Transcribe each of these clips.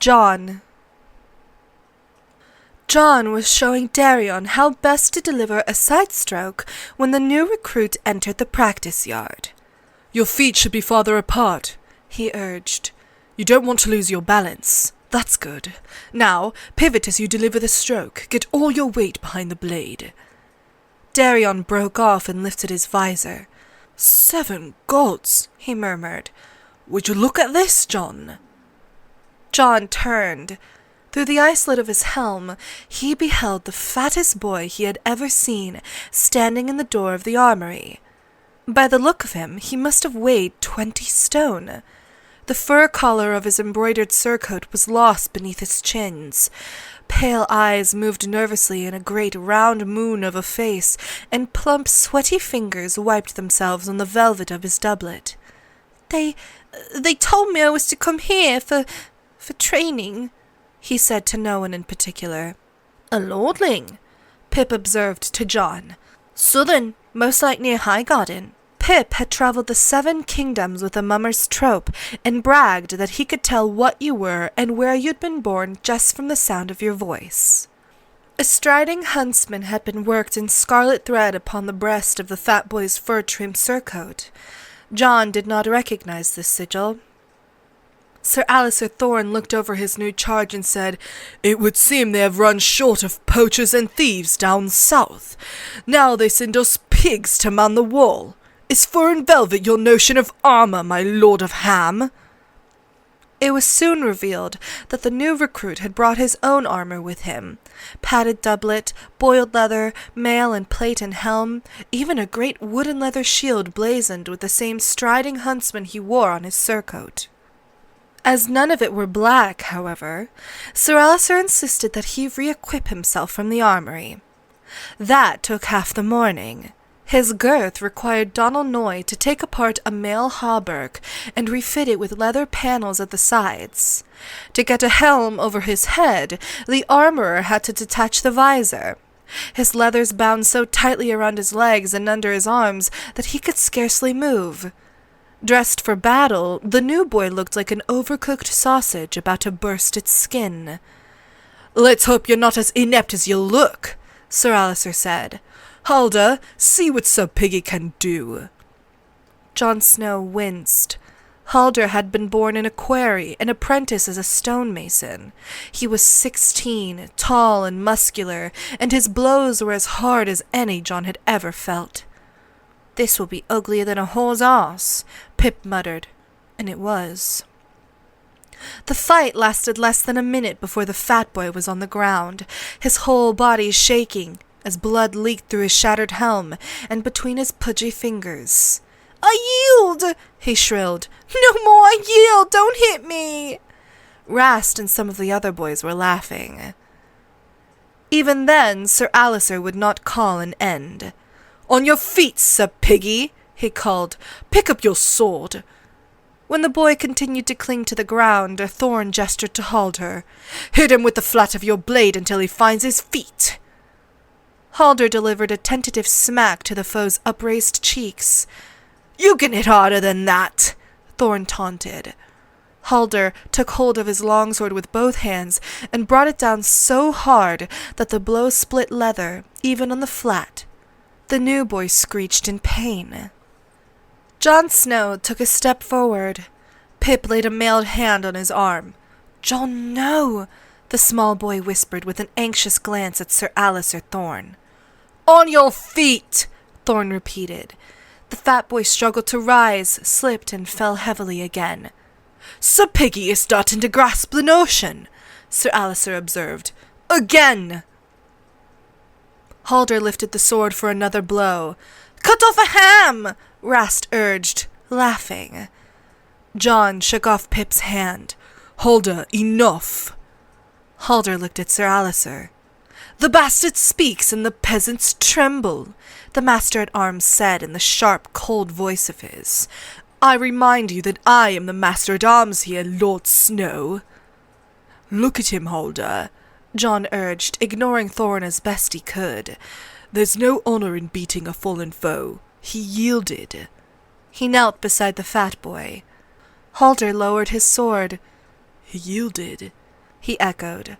Jon. Jon was showing Darion how best to deliver a side stroke when the new recruit entered the practice yard. "Your feet should be farther apart," he urged. "You don't want to lose your balance. That's good. Now, pivot as you deliver the stroke. Get all your weight behind the blade." Darion broke off and lifted his visor. "Seven gods," he murmured. "Would you look at this, Jon?" Jon turned. Through the eye slit of his helm, he beheld the fattest boy he had ever seen standing in the door of the armory. By the look of him, he must have weighed 20 stone. The fur collar of his embroidered surcoat was lost beneath his chins. Pale eyes moved nervously in a great round moon of a face, and plump, sweaty fingers wiped themselves on the velvet of his doublet. They told me I was to come here for training," he said to no one in particular. "A lordling," Pip observed to Jon. "Southern, most like near Highgarden." Pip had travelled the 7 kingdoms with a mummer's trope, and bragged that he could tell what you were and where you'd been born just from the sound of your voice. A striding huntsman had been worked in scarlet thread upon the breast of the fat boy's fur-trimmed surcoat. Jon did not recognize this sigil. Sir Alistair Thorne looked over his new charge and said, "It would seem they have run short of poachers and thieves down south. Now they send us pigs to man the wall. Is fur and velvet your notion of armour, my lord of Ham?" It was soon revealed that the new recruit had brought his own armour with him. Padded doublet, boiled leather, mail and plate and helm, even a great wooden leather shield blazoned with the same striding huntsman he wore on his surcoat. As none of it were black, however, Sir Alistair insisted that he re-equip himself from the armory. That took half the morning. His girth required Donal Noy to take apart a mail hauberk and refit it with leather panels at the sides. To get a helm over his head, the armourer had to detach the visor. His leathers bound so tightly around his legs and under his arms that he could scarcely move. Dressed for battle, the new boy looked like an overcooked sausage about to burst its skin. "Let's hope you're not as inept as you look," Sir Alistair said. "Halder, see what Sir Piggy can do." Jon Snow winced. Halder had been born in a quarry, an apprentice as a stonemason. He was 16, tall and muscular, and his blows were as hard as any Jon had ever felt. "This will be uglier than a whore's arse," Pip muttered, and it was. The fight lasted less than a minute before the fat boy was on the ground, his whole body shaking, as blood leaked through his shattered helm and between his pudgy fingers. "I yield!" he shrilled. "No more, I yield! Don't hit me!" Rast and some of the other boys were laughing. Even then, Sir Alistair would not call an end. "On your feet, Sir Piggy!" he called. "Pick up your sword." When the boy continued to cling to the ground, Thorne gestured to Halder. "Hit him with the flat of your blade until he finds his feet." Halder delivered a tentative smack to the foe's upraised cheeks. "You can hit harder than that," Thorne taunted. Halder took hold of his longsword with both hands and brought it down so hard that the blow split leather, even on the flat. The new boy screeched in pain. Jon Snow took a step forward. Pip laid a mailed hand on his arm. "Jon, no!" the small boy whispered with an anxious glance at Sir Alistair Thorne. "On your feet!" Thorne repeated. The fat boy struggled to rise, slipped, and fell heavily again. "Sir Piggy is starting to grasp the notion," Sir Alistair observed. "Again!" Halder lifted the sword for another blow. "Cut off a ham!" Rast urged, laughing. Jon shook off Pip's hand. "Halder, enough!" Halder looked at Sir Alistair. "The bastard speaks and the peasants tremble," the master-at-arms said in the sharp, cold voice of his. "I remind you that I am the master-at-arms here, Lord Snow." "Look at him, Halder," Jon urged, ignoring Thorne as best he could. "There's no honour in beating a fallen foe. He yielded." He knelt beside the fat boy. Halder lowered his sword. "He yielded," he echoed.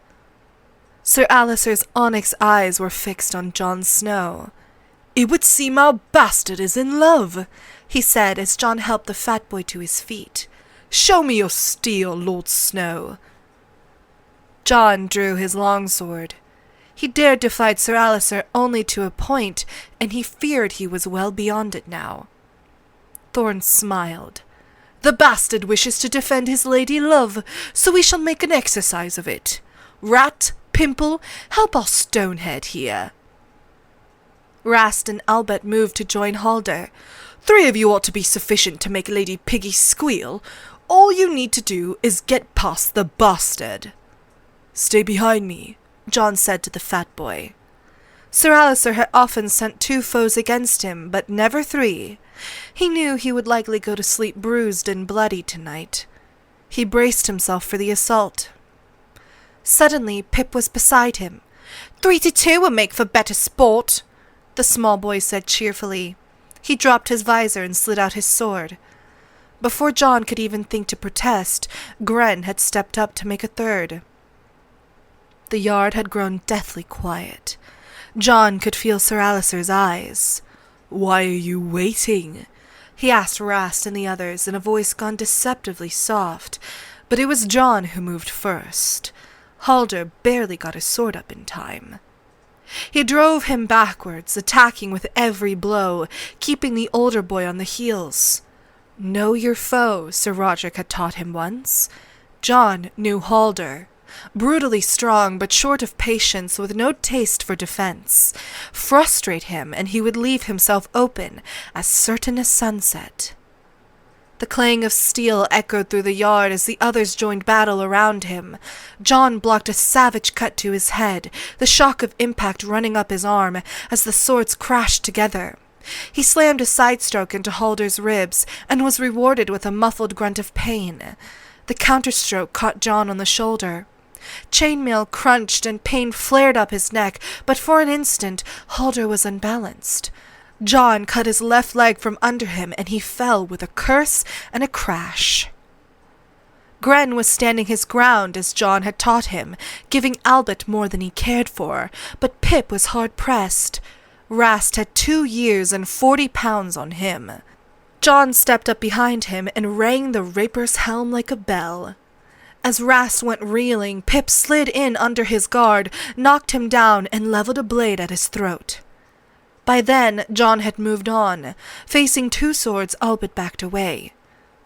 Sir Alicer's onyx eyes were fixed on Jon Snow. It would seem our bastard is in love, he said as Jon helped the fat boy to his feet. Show me your steel, Lord Snow. Jon drew his longsword. He dared to fight Sir Alicer only to a point, and he feared he was well beyond it now. Thorn smiled. The bastard wishes to defend his lady love, so we shall make an exercise of it. Rat, Pimple, help our stonehead here. Rast and Albert moved to join Halder. 3 of you ought to be sufficient to make Lady Piggy squeal. All you need to do is get past the bastard. Stay behind me, Jon said to the fat boy. Sir Alicer had often sent 2 foes against him, but never 3. He knew he would likely go to sleep bruised and bloody tonight. He braced himself for the assault. Suddenly, Pip was beside him. 3 to 2 will make for better sport, the small boy said cheerfully. He dropped his visor and slid out his sword. Before Jon could even think to protest, Gren had stepped up to make a third. The yard had grown deathly quiet. Jon could feel Sir Alicer's eyes. Why are you waiting? He asked Rast and the others in a voice gone deceptively soft, but it was Jon who moved first. Halder barely got his sword up in time. He drove him backwards, attacking with every blow, keeping the older boy on the heels. Know your foe, Sir Roderick had taught him once. Jon knew Halder. Brutally strong, but short of patience, with no taste for defense. Frustrate him, and he would leave himself open, as certain as sunset. The clang of steel echoed through the yard as the others joined battle around him. Jon blocked a savage cut to his head, the shock of impact running up his arm as the swords crashed together. He slammed a side stroke into Halder's ribs and was rewarded with a muffled grunt of pain. The counterstroke caught Jon on the shoulder. Chainmail crunched and pain flared up his neck, but for an instant Halder was unbalanced. Jon cut his left leg from under him, and he fell with a curse and a crash. Gren was standing his ground as Jon had taught him, giving Albert more than he cared for, but Pip was hard-pressed. Rast had 2 years and 40 pounds on him. Jon stepped up behind him and rang the raper's helm like a bell. As Rast went reeling, Pip slid in under his guard, knocked him down, and leveled a blade at his throat. By then, Jon had moved on. Facing 2 swords, Albert backed away.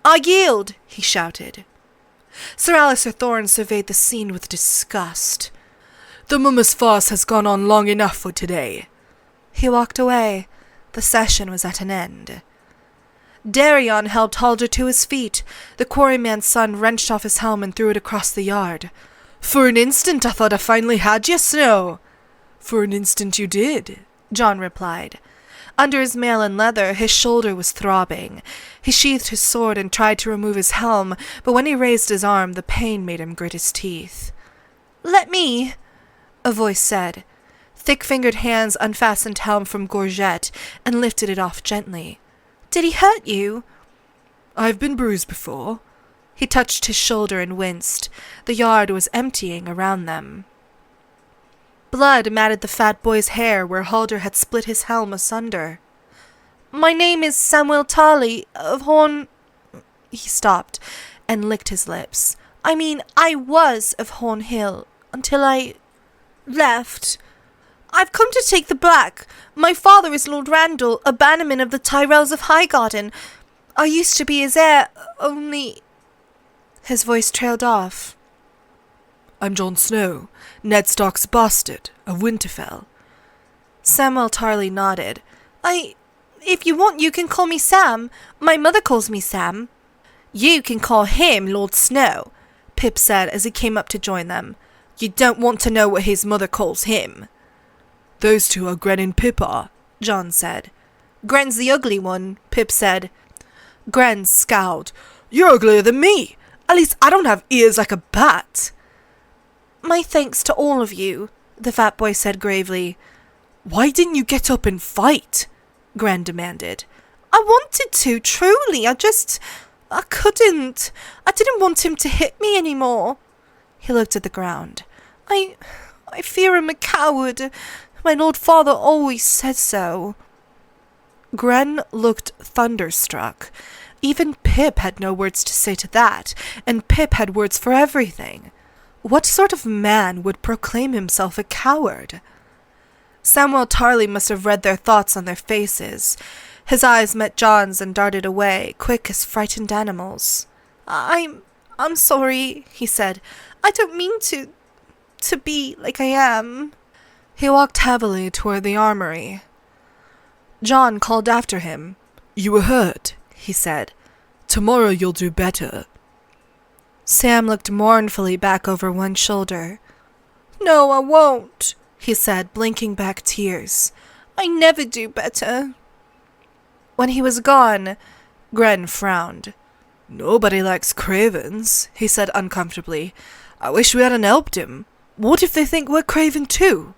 I yield, he shouted. Sir Alicer Thorne surveyed the scene with disgust. The mummers' farce has gone on long enough for today. He walked away. The session was at an end. Darion helped Halder to his feet. The quarryman's son wrenched off his helm and threw it across the yard. For an instant I thought I finally had you, Snow. For an instant you did, Jon replied. Under his mail and leather, his shoulder was throbbing. He sheathed his sword and tried to remove his helm, but when he raised his arm, the pain made him grit his teeth. Let me, a voice said. Thick-fingered hands unfastened helm from gorget and lifted it off gently. Did he hurt you? I've been bruised before. He touched his shoulder and winced. The yard was emptying around them. Blood matted the fat boy's hair where Halder had split his helm asunder. My name is Samuel Tarley of Horn... He stopped and licked his lips. I was of Horn Hill until I left. I've come to take the Black. My father is Lord Randall, a bannerman of the Tyrells of Highgarden. I used to be his heir, only... His voice trailed off. I'm Jon Snow, Ned Stark's bastard, of Winterfell. Samuel Tarley nodded. If you want, you can call me Sam. My mother calls me Sam. You can call him Lord Snow, Pip said as he came up to join them. You don't want to know what his mother calls him. Those 2 are Gren and Pip are, Jon said. Gren's the ugly one, Pip said. Gren scowled. You're uglier than me. At least I don't have ears like a bat. My thanks to all of you, the fat boy said gravely. Why didn't you get up and fight? Gren demanded. I wanted to, truly. I couldn't. I didn't want him to hit me anymore. He looked at the ground. I fear I'm a coward. My lord father always said so. Gren looked thunderstruck. Even Pip had no words to say to that, and Pip had words for everything. What sort of man would proclaim himself a coward? Samwell Tarly must have read their thoughts on their faces. His eyes met Jon's and darted away, quick as frightened animals. I'm sorry, he said. I don't mean to be like I am. He walked heavily toward the armory. Jon called after him. You were hurt, he said. Tomorrow you'll do better. Sam looked mournfully back over one shoulder. No, I won't, he said, blinking back tears. I never do better. When he was gone, Gren frowned. Nobody likes cravens, he said uncomfortably. I wish we hadn't helped him. What if they think we're craven too?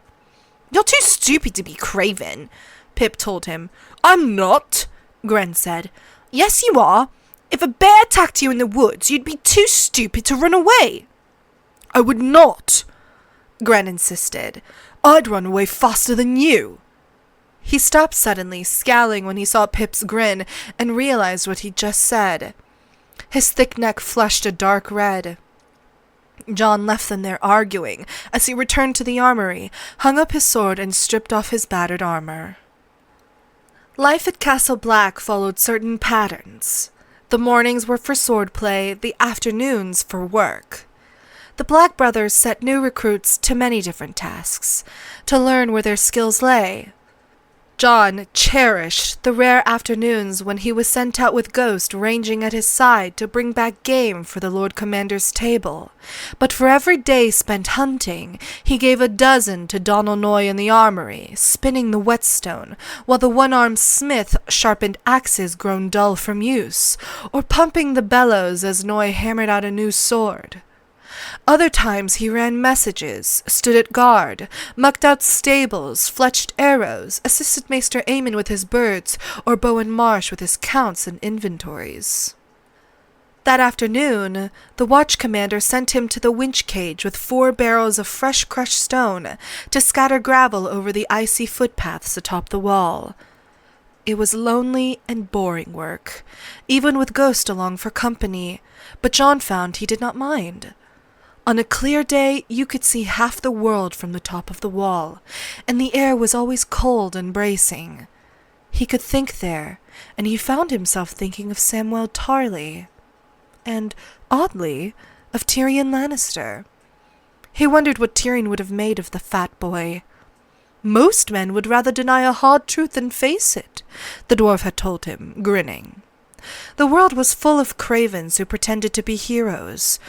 You're too stupid to be craven, Pip told him. I'm not, Gren said. Yes, you are. If a bear attacked you in the woods, you'd be too stupid to run away. I would not, Gren insisted. I'd run away faster than you. He stopped suddenly, scowling when he saw Pip's grin, and realized what he'd just said. His thick neck flushed a dark red. Jon left them there arguing, as he returned to the armory, hung up his sword, and stripped off his battered armor. Life at Castle Black followed certain patterns. The mornings were for swordplay, the afternoons for work. The Black brothers set new recruits to many different tasks, to learn where their skills lay. Jon cherished the rare afternoons when he was sent out with Ghost ranging at his side to bring back game for the Lord Commander's table. But for every day spent hunting, he gave a dozen to Donal Noy in the armory, spinning the whetstone, while the one-armed smith sharpened axes grown dull from use, or pumping the bellows as Noy hammered out a new sword. Other times he ran messages, stood at guard, mucked out stables, fletched arrows, assisted Maester Aemon with his birds, or Bowen Marsh with his counts and inventories. That afternoon, the watch commander sent him to the winch cage with 4 barrels of fresh crushed stone to scatter gravel over the icy footpaths atop the wall. It was lonely and boring work, even with Ghost along for company, but Jon found he did not mind. On a clear day, you could see half the world from the top of the wall, and the air was always cold and bracing. He could think there, and he found himself thinking of Samwell Tarly, and, oddly, of Tyrion Lannister. He wondered what Tyrion would have made of the fat boy. Most men would rather deny a hard truth than face it, the dwarf had told him, grinning. The world was full of cravens who pretended to be heroes.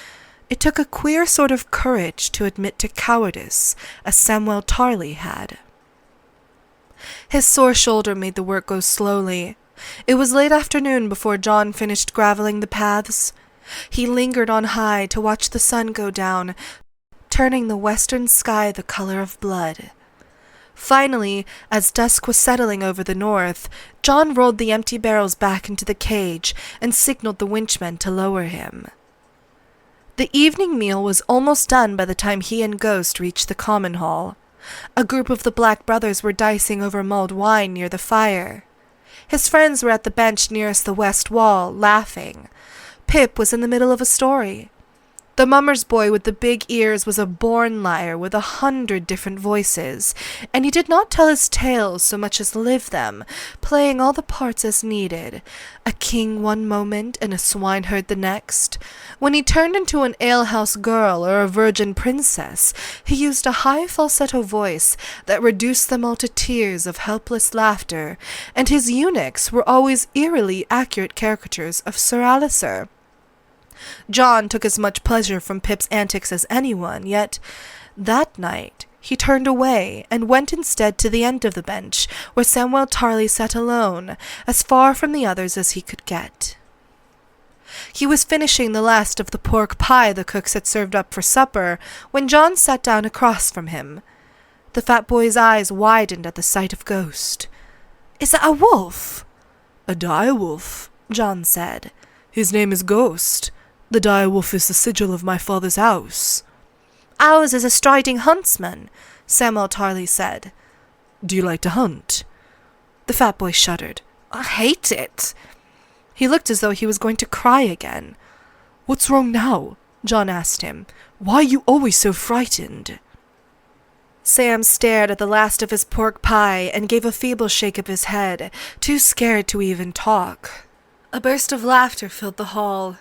It took a queer sort of courage to admit to cowardice, as Samwell Tarly had. His sore shoulder made the work go slowly. It was late afternoon before Jon finished graveling the paths. He lingered on high to watch the sun go down, turning the western sky the color of blood. Finally, as dusk was settling over the north, Jon rolled the empty barrels back into the cage and signaled the winchmen to lower him. The evening meal was almost done by the time he and Ghost reached the common hall. A group of the Black brothers were dicing over mulled wine near the fire. His friends were at the bench nearest the west wall, laughing. Pip was in the middle of a story. The mummer's boy with the big ears was a born liar with 100 different voices, and he did not tell his tales so much as live them, playing all the parts as needed, a king one moment and a swineherd the next. When he turned into an alehouse girl or a virgin princess, he used a high falsetto voice that reduced them all to tears of helpless laughter, and his eunuchs were always eerily accurate caricatures of Sir Alistair. Jon took as much pleasure from Pip's antics as anyone, yet that night he turned away and went instead to the end of the bench, where Samwell Tarly sat alone, as far from the others as he could get. He was finishing the last of the pork pie the cooks had served up for supper, when Jon sat down across from him. The fat boy's eyes widened at the sight of Ghost. "Is that a wolf?" "A dire-wolf," Jon said. "His name is Ghost. The dire-wolf is the sigil of my father's house." Ours is a striding huntsman, Samuel Tarley said. Do you like to hunt? The fat boy shuddered. I hate it. He looked as though he was going to cry again. What's wrong now? Jon asked him. Why are you always so frightened? Sam stared at the last of his pork pie and gave a feeble shake of his head, too scared to even talk. A burst of laughter filled the hall.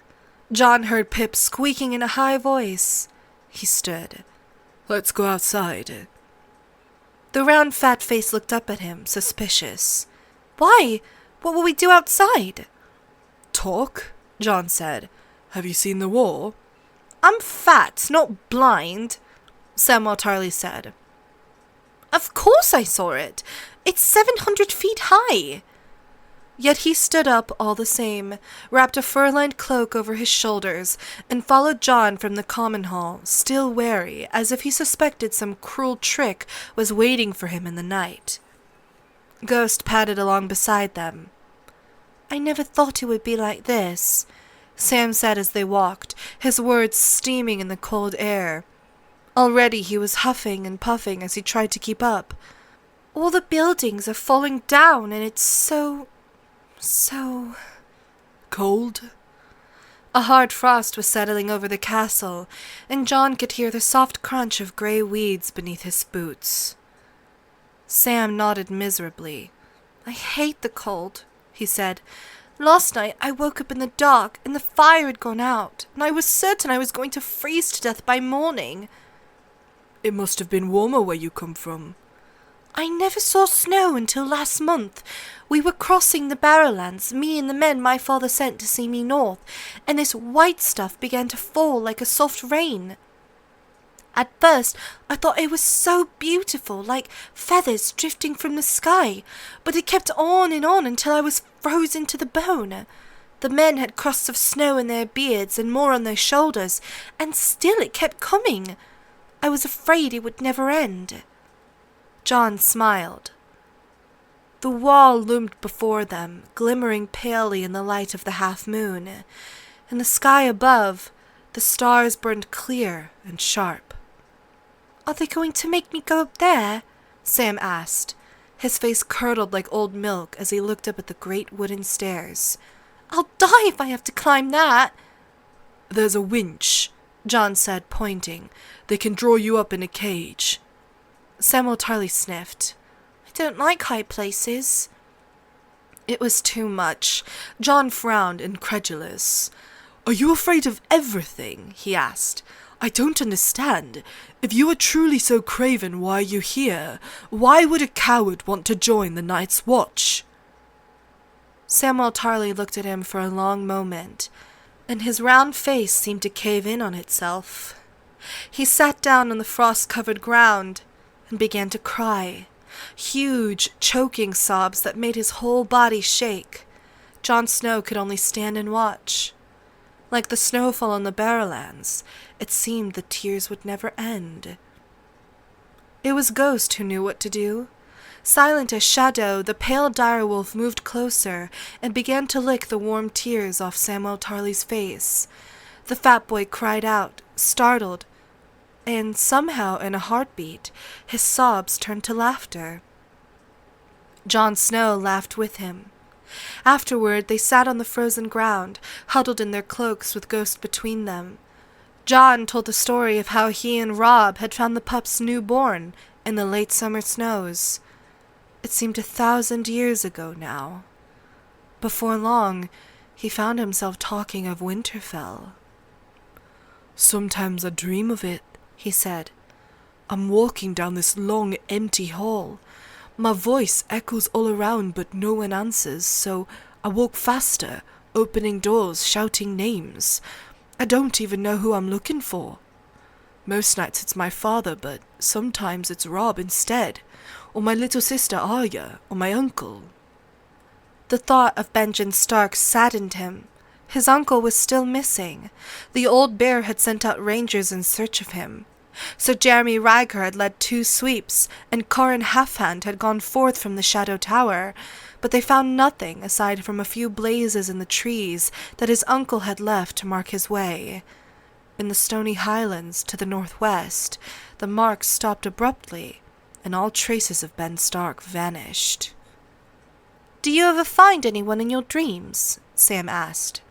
Jon heard Pip squeaking in a high voice. He stood. Let's go outside. The round fat face looked up at him, suspicious. Why? What will we do outside? Talk, Jon said. Have you seen the wall? I'm fat, not blind, Samuel Tarley said. Of course I saw it. It's 700 feet high. Yet he stood up all the same, wrapped a fur-lined cloak over his shoulders, and followed Jon from the common hall, still wary, as if he suspected some cruel trick was waiting for him in the night. Ghost padded along beside them. I never thought it would be like this, Sam said as they walked, his words steaming in the cold air. Already he was huffing and puffing as he tried to keep up. All the buildings are falling down, and it's so... cold? A hard frost was settling over the castle, and Jon could hear the soft crunch of grey weeds beneath his boots. Sam nodded miserably. I hate the cold, he said. Last night I woke up in the dark, and the fire had gone out, and I was certain I was going to freeze to death by morning. It must have been warmer where you come from. I never saw snow until last month. We were crossing the Barrowlands, me and the men my father sent to see me north, and this white stuff began to fall like a soft rain. At first, I thought it was so beautiful, like feathers drifting from the sky, but it kept on and on until I was frozen to the bone. The men had crusts of snow in their beards and more on their shoulders, and still it kept coming. I was afraid it would never end. Jon smiled. The wall loomed before them, glimmering palely in the light of the half-moon. In the sky above, the stars burned clear and sharp. Are they going to make me go up there? Sam asked. His face curdled like old milk as he looked up at the great wooden stairs. I'll die if I have to climb that. There's a winch, Jon said, pointing. They can draw you up in a cage. Samuel Tarley sniffed. I don't like high places. It was too much. Jon frowned, incredulous. Are you afraid of everything? He asked. I don't understand. If you are truly so craven, why are you here? Why would a coward want to join the Night's Watch? Samuel Tarley looked at him for a long moment, and his round face seemed to cave in on itself. He sat down on the frost-covered ground and began to cry, huge, choking sobs that made his whole body shake. Jon Snow could only stand and watch. Like the snowfall on the Barrowlands, it seemed the tears would never end. It was Ghost who knew what to do. Silent as shadow, the pale direwolf moved closer and began to lick the warm tears off Samuel Tarley's face. The fat boy cried out, startled, and somehow in a heartbeat, his sobs turned to laughter. Jon Snow laughed with him. Afterward, they sat on the frozen ground, huddled in their cloaks with Ghost between them. Jon told the story of how he and Rob had found the pups newborn in the late summer snows. It seemed 1,000 years ago now. Before long, he found himself talking of Winterfell. Sometimes I dream of it, he said. I'm walking down this long, empty hall. My voice echoes all around, but no one answers, so I walk faster, opening doors, shouting names. I don't even know who I'm looking for. Most nights it's my father, but sometimes it's Rob instead, or my little sister Arya, or my uncle. The thought of Benjen Stark saddened him. His uncle was still missing. The old bear had sent out rangers in search of him. Sir Jeremy Rhaegar had led 2 sweeps, and Corin Halfhand had gone forth from the Shadow Tower, but they found nothing aside from a few blazes in the trees that his uncle had left to mark his way. In the stony highlands to the northwest, the marks stopped abruptly, and all traces of Ben Stark vanished. "Do you ever find anyone in your dreams?" Sam asked.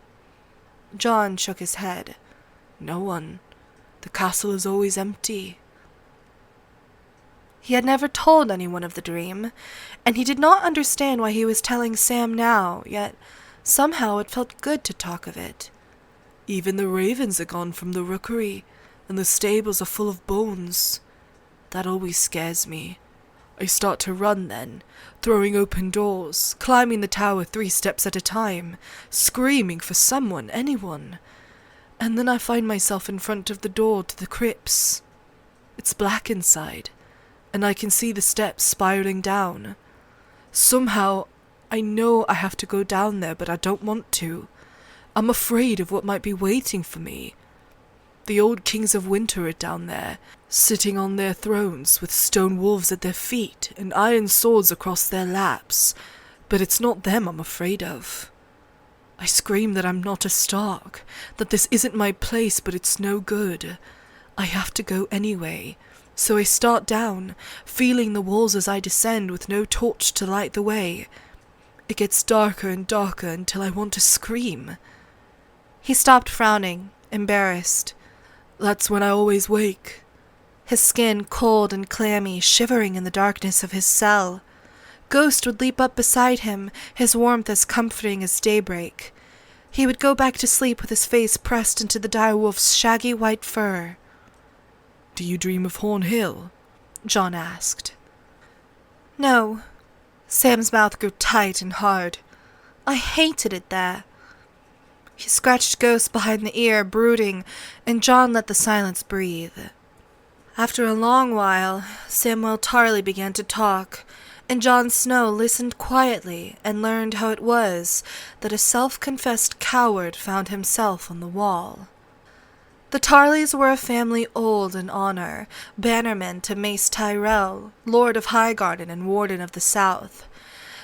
Jon shook his head. "No one. The castle is always empty." He had never told anyone of the dream, and he did not understand why he was telling Sam now, yet somehow it felt good to talk of it. "Even the ravens are gone from the rookery, and the stables are full of bones. That always scares me. I start to run then, throwing open doors, climbing the tower 3 steps at a time, screaming for someone, anyone. And then I find myself in front of the door to the crypts. It's black inside, and I can see the steps spiraling down. Somehow, I know I have to go down there, but I don't want to. I'm afraid of what might be waiting for me. The old kings of winter are down there, sitting on their thrones with stone wolves at their feet and iron swords across their laps, but it's not them I'm afraid of. I scream that I'm not a Stark, that this isn't my place, but it's no good. I have to go anyway, so I start down, feeling the walls as I descend with no torch to light the way. It gets darker and darker until I want to scream." He stopped, frowning, embarrassed. "That's when I always wake." His skin cold and clammy, shivering in the darkness of his cell. Ghost would leap up beside him, his warmth as comforting as daybreak. He would go back to sleep with his face pressed into the direwolf's shaggy white fur. "Do you dream of Horn Hill?" Jon asked. "No." Sam's mouth grew tight and hard. "I hated it there." He scratched Ghost behind the ear, brooding, and Jon let the silence breathe. After a long while, Samwell Tarly began to talk, and Jon Snow listened quietly and learned how it was that a self-confessed coward found himself on the wall. The Tarleys were a family old in honor, bannermen to Mace Tyrell, Lord of Highgarden and Warden of the South.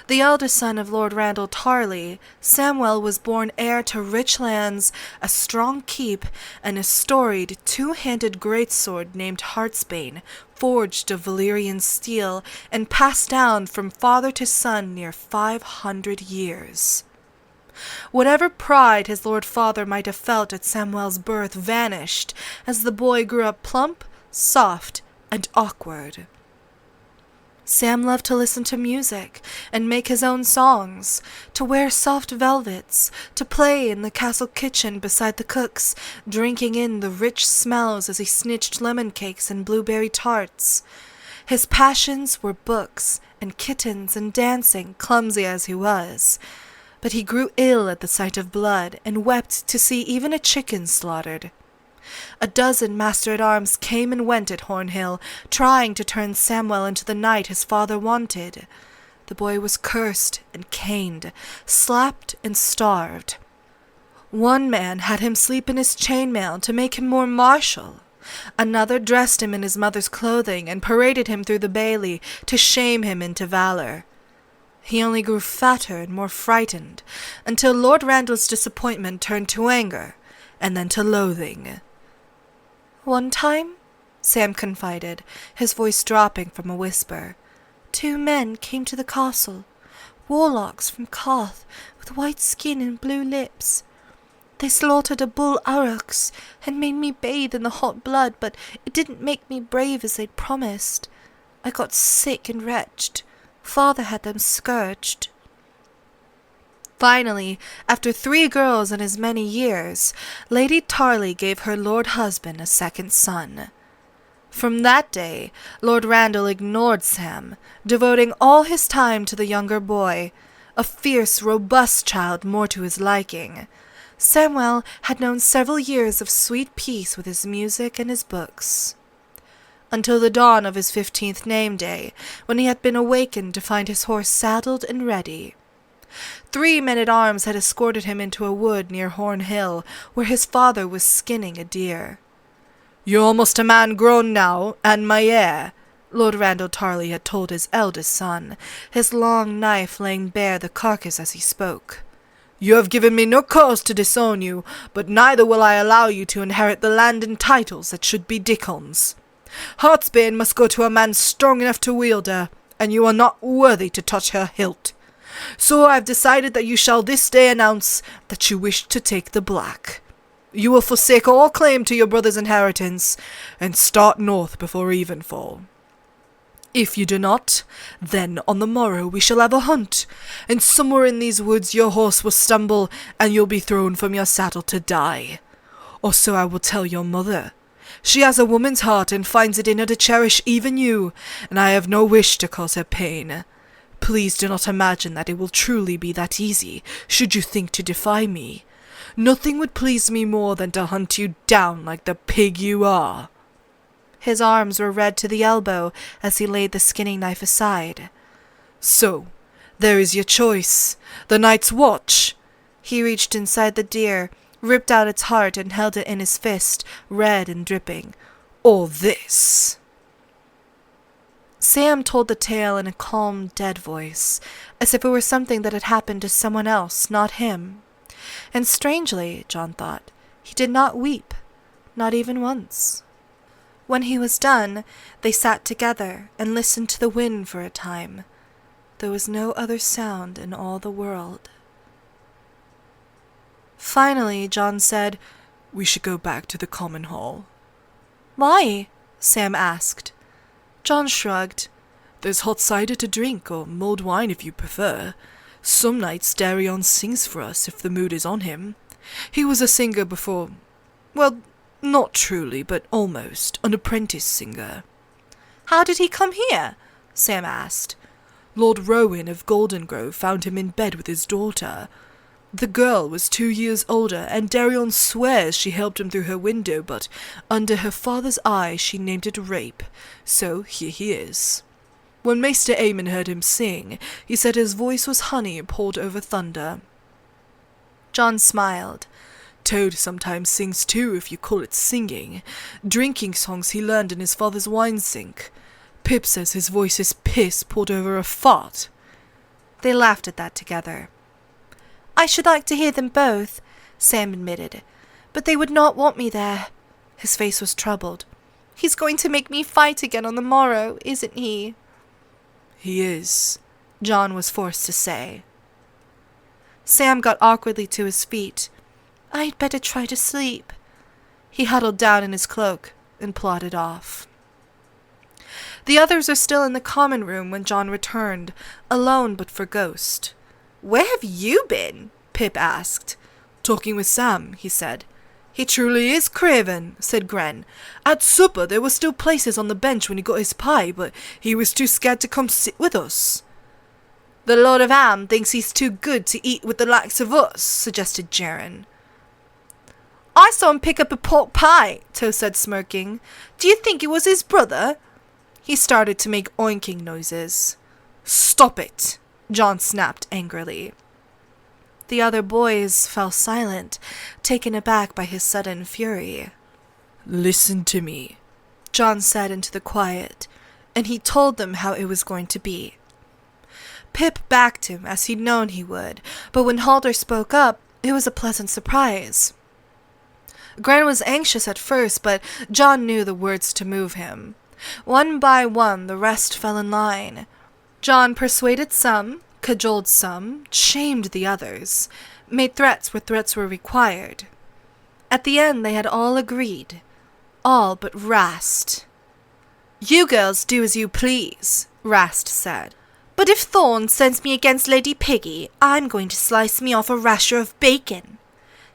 The eldest son of Lord Randall Tarly, Samwell was born heir to rich lands, a strong keep, and a storied two-handed greatsword named Heartsbane, forged of Valyrian steel and passed down from father to son near 500 years. Whatever pride his lord father might have felt at Samwell's birth vanished as the boy grew up plump, soft, and awkward. Sam loved to listen to music and make his own songs, to wear soft velvets, to play in the castle kitchen beside the cooks, drinking in the rich smells as he snitched lemon cakes and blueberry tarts. His passions were books and kittens and dancing, clumsy as he was. But he grew ill at the sight of blood and wept to see even a chicken slaughtered. A dozen master-at-arms came and went at Hornhill, trying to turn Samwell into the knight his father wanted. The boy was cursed and caned, slapped and starved. One man had him sleep in his chainmail to make him more martial. Another dressed him in his mother's clothing and paraded him through the bailey to shame him into valor. He only grew fatter and more frightened, until Lord Randall's disappointment turned to anger, and then to loathing. "One time," Sam confided, his voice dropping from a whisper, "2 men came to the castle, warlocks from Carth, with white skin and blue lips. They slaughtered a bull aurochs and made me bathe in the hot blood, but it didn't make me brave as they'd promised. I got sick and wretched. Father had them scourged." Finally, after 3 girls and as many years, Lady Tarly gave her lord husband a second son. From that day, Lord Randall ignored Sam, devoting all his time to the younger boy, a fierce, robust child more to his liking. Samwell had known several years of sweet peace with his music and his books, until the dawn of his 15th name day, when he had been awakened to find his horse saddled and ready. 3 men-at-arms had escorted him into a wood near Horn Hill, where his father was skinning a deer. "You're almost a man grown now, and my heir," Lord Randall Tarly had told his eldest son, his long knife laying bare the carcass as he spoke. You have given me no cause to disown you, but neither will I allow you to inherit the land and titles that should be Dickon's. Heartsbane must go to a man strong enough to wield her, and you are not worthy to touch her hilt. So I have decided that you shall this day announce that you wish to take the black. You will forsake all claim to your brother's inheritance, and start north before evenfall. If you do not, then on the morrow we shall have a hunt, and somewhere in these woods your horse will stumble, and you'll be thrown from your saddle to die. Or so I will tell your mother. She has a woman's heart, and finds it in her to cherish even you, and I have no wish to cause her pain. Please do not imagine that it will truly be that easy, should you think to defy me. Nothing would please me more than to hunt you down like the pig you are." His arms were red to the elbow as he laid the skinning knife aside. "So, there is your choice. The Night's Watch." He reached inside the deer, ripped out its heart, and held it in his fist, red and dripping. "Or this." Sam told the tale in a calm, dead voice, as if it were something that had happened to someone else, not him. And strangely, John thought, he did not weep, not even once. When he was done, they sat together and listened to the wind for a time. There was no other sound in all the world. Finally, John said, "We should go back to the common hall." "Why?" Sam asked. John shrugged. "There's hot cider to drink, or mulled wine if you prefer. Some nights Darion sings for us if the mood is on him. He was a singer before, well, not truly, but almost, an apprentice singer." "How did he come here?" Sam asked. "Lord Rowan of Golden Grove found him in bed with his daughter. The girl was 2 years older, and Darion swears she helped him through her window, but under her father's eye she named it rape, so here he is. When Maester Aemon heard him sing, he said his voice was honey poured over thunder." John smiled. "Toad sometimes sings too, if you call it singing. Drinking songs he learned in his father's wine sink. Pip says his voice is piss poured over a fart." They laughed at that together. "I should like to hear them both," Sam admitted, "but they would not want me there." His face was troubled. "He's going to make me fight again on the morrow, isn't he?" "He is," John was forced to say. Sam got awkwardly to his feet. "I'd better try to sleep." He huddled down in his cloak and plodded off. The others were still in the common room when John returned, alone but for Ghost. "Where have you been?" Pip asked. "Talking with Sam," he said. "He truly is craven," said Gren. "At supper there were still places on the bench when he got his pie, but he was too scared to come sit with us." "The Lord of Am thinks he's too good to eat with the likes of us," suggested Jaren. "I saw him pick up a pork pie," Toe said, smirking. "Do you think it was his brother?" He started to make oinking noises. "Stop it!" John snapped angrily. The other boys fell silent, taken aback by his sudden fury. "Listen to me," John said into the quiet, and he told them how it was going to be. Pip backed him, as he'd known he would, but when Halder spoke up, it was a pleasant surprise. Gran was anxious at first, but John knew the words to move him. One by one, the rest fell in line. John persuaded some, cajoled some, shamed the others, made threats where threats were required. At the end, they had all agreed. All but Rast. "You girls do as you please," Rast said. "But if Thorn sends me against Lady Piggy, I'm going to slice me off a rasher of bacon."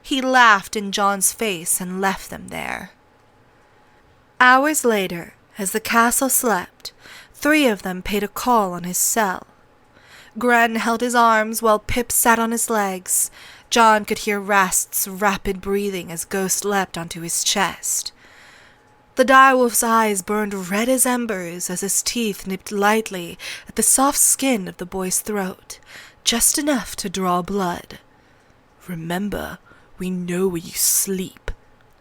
He laughed in John's face and left them there. Hours later, as the castle slept, 3 of them paid a call on his cell. Gren held his arms while Pip sat on his legs. John could hear Rast's rapid breathing as Ghost leapt onto his chest. The direwolf's eyes burned red as embers as his teeth nipped lightly at the soft skin of the boy's throat, just enough to draw blood. "Remember, we know where you sleep,"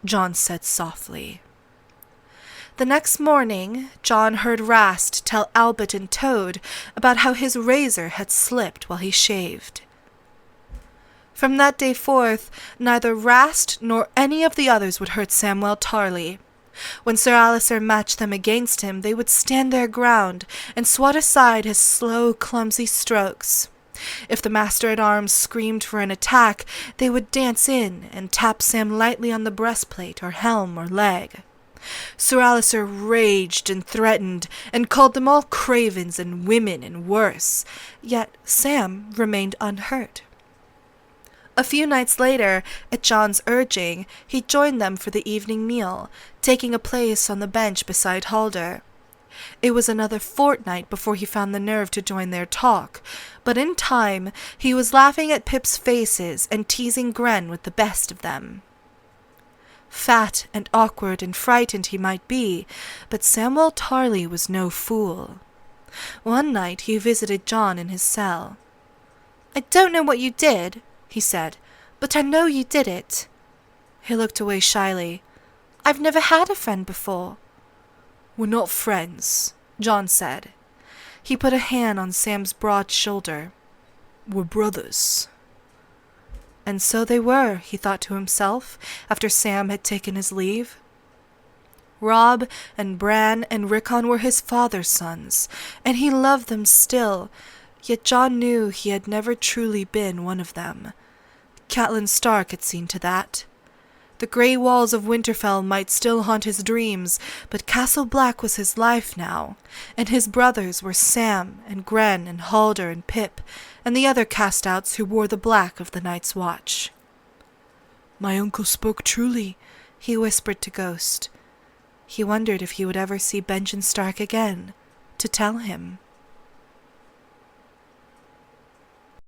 John said softly. The next morning, John heard Rast tell Albert and Toad about how his razor had slipped while he shaved. From that day forth, neither Rast nor any of the others would hurt Samwell Tarly. When Sir Alicer matched them against him, they would stand their ground and swat aside his slow, clumsy strokes. If the master-at-arms screamed for an attack, they would dance in and tap Sam lightly on the breastplate or helm or leg. Sir Alicer raged and threatened, and called them all cravens and women and worse, yet Sam remained unhurt. A few nights later, at Jon's urging, he joined them for the evening meal, taking a place on the bench beside Halder. It was another fortnight before he found the nerve to join their talk, but in time he was laughing at Pip's faces and teasing Gren with the best of them. Fat and awkward and frightened he might be, but Samwell Tarly was no fool. One night he visited Jon in his cell. "I don't know what you did," he said, "but I know you did it." He looked away shyly. "I've never had a friend before." "We're not friends," Jon said. He put a hand on Sam's broad shoulder. "We're brothers." And so they were, he thought to himself, after Sam had taken his leave. Robb and Bran and Rickon were his father's sons, and he loved them still, yet Jon knew he had never truly been one of them. Catelyn Stark had seen to that. The grey walls of Winterfell might still haunt his dreams, but Castle Black was his life now, and his brothers were Sam and Gren and Halder and Pip, and the other cast-outs who wore the black of the Night's Watch. "My uncle spoke truly," he whispered to Ghost. He wondered if he would ever see Benjen Stark again, to tell him.